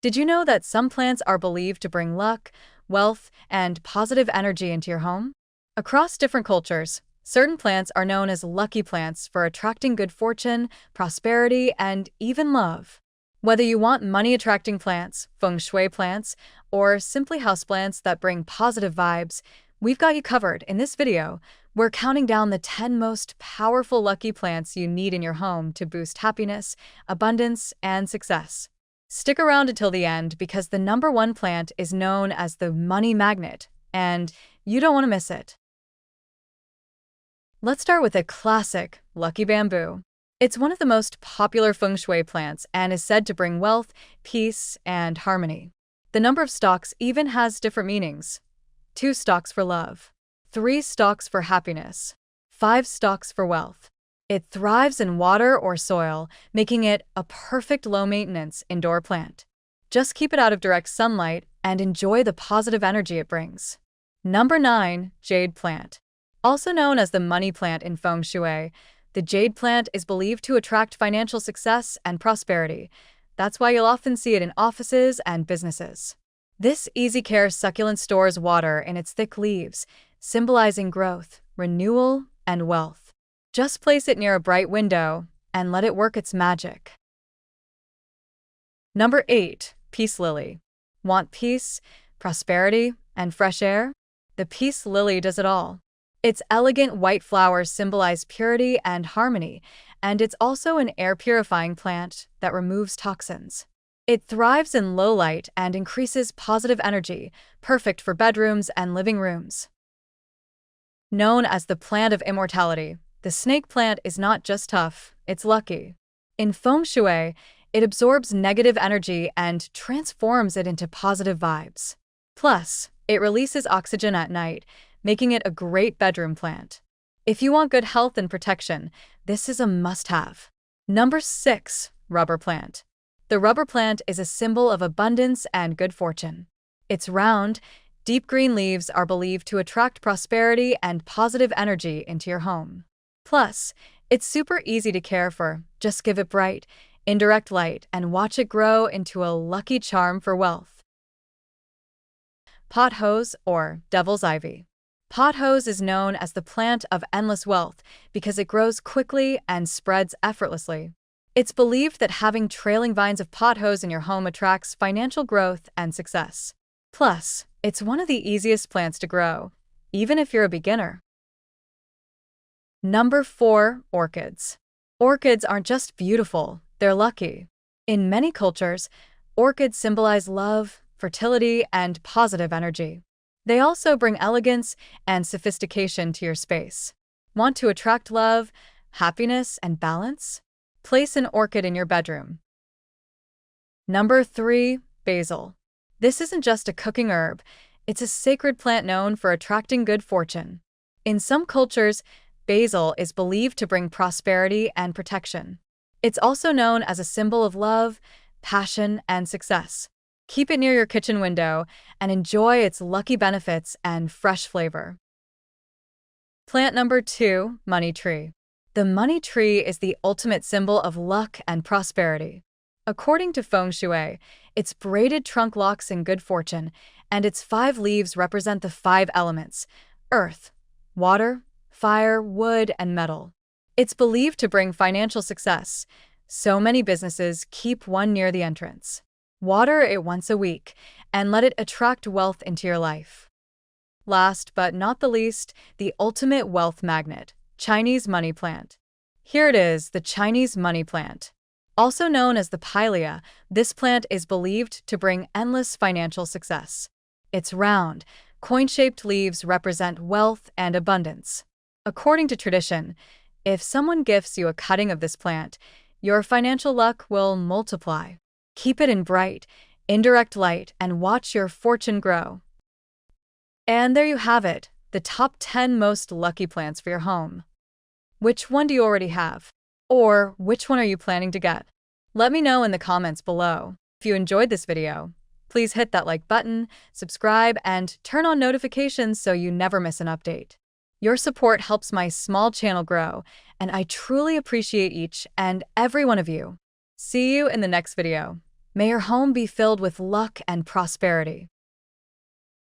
Did you know that some plants are believed to bring luck, wealth, and positive energy into your home? Across different cultures, certain plants are known as lucky plants for attracting good fortune, prosperity, and even love. Whether you want money-attracting plants, Feng Shui plants, or simply houseplants that bring positive vibes, we've got you covered. In this video, we're counting down the 10 most powerful lucky plants you need in your home to boost happiness, abundance, and success. Stick around until the end because the number one plant is known as the money magnet, and you don't want to miss it. Let's start with a classic, lucky bamboo. It's one of the most popular feng shui plants and is said to bring wealth, peace, and harmony. The number of stalks even has different meanings. 2 stalks for love, 3 stalks for happiness, 5 stalks for wealth. It thrives in water or soil, making it a perfect low-maintenance indoor plant. Just keep it out of direct sunlight and enjoy the positive energy it brings. Number 9. Jade plant. Also known as the money plant in Feng Shui, the jade plant is believed to attract financial success and prosperity. That's why you'll often see it in offices and businesses. This easy-care succulent stores water in its thick leaves, symbolizing growth, renewal, and wealth. Just place it near a bright window and let it work its magic. Number 8. Peace lily. Want peace, prosperity, and fresh air? The peace lily does it all. Its elegant white flowers symbolize purity and harmony, and it's also an air-purifying plant that removes toxins. It thrives in low light and increases positive energy, perfect for bedrooms and living rooms. Known as the plant of immortality, the snake plant is not just tough, it's lucky. In Feng Shui, it absorbs negative energy and transforms it into positive vibes. Plus, it releases oxygen at night, making it a great bedroom plant. If you want good health and protection, this is a must-have. Number 6. Rubber plant. The rubber plant is a symbol of abundance and good fortune. Its round, deep green leaves are believed to attract prosperity and positive energy into your home. Plus, it's super easy to care for. Just give it bright, indirect light and watch it grow into a lucky charm for wealth. Pothose or devil's ivy. Pothose is known as the plant of endless wealth because it grows quickly and spreads effortlessly. It's believed that having trailing vines of pothose in your home attracts financial growth and success. Plus, it's one of the easiest plants to grow, even if you're a beginner. Number 4. Orchids. Orchids aren't just beautiful, they're lucky. In many cultures, orchids symbolize love, fertility, and positive energy. They also bring elegance and sophistication to your space. Want to attract love, happiness, and balance? Place an orchid in your bedroom. Number 3. Basil. This isn't just a cooking herb, it's a sacred plant known for attracting good fortune. In some cultures, basil is believed to bring prosperity and protection. It's also known as a symbol of love, passion, and success. Keep it near your kitchen window and enjoy its lucky benefits and fresh flavor. Plant number 2. Money tree. The money tree is the ultimate symbol of luck and prosperity. According to Feng Shui, its braided trunk locks in good fortune, and its 5 leaves represent the 5 elements: earth, water, fire, wood, and metal. It's believed to bring financial success. So many businesses keep one near the entrance. Water it once a week and let it attract wealth into your life. Last but not the least, the ultimate wealth magnet, Chinese money plant. Here it is, the Chinese money plant. Also known as the pilea, this plant is believed to bring endless financial success. Its round, coin-shaped leaves represent wealth and abundance. According to tradition, if someone gifts you a cutting of this plant, your financial luck will multiply. Keep it in bright, indirect light and watch your fortune grow. And there you have it, the top 10 most lucky plants for your home. Which one do you already have? Or which one are you planning to get? Let me know in the comments below. If you enjoyed this video, please hit that like button, subscribe, and turn on notifications so you never miss an update. Your support helps my small channel grow, and I truly appreciate each and every one of you. See you in the next video. May your home be filled with luck and prosperity.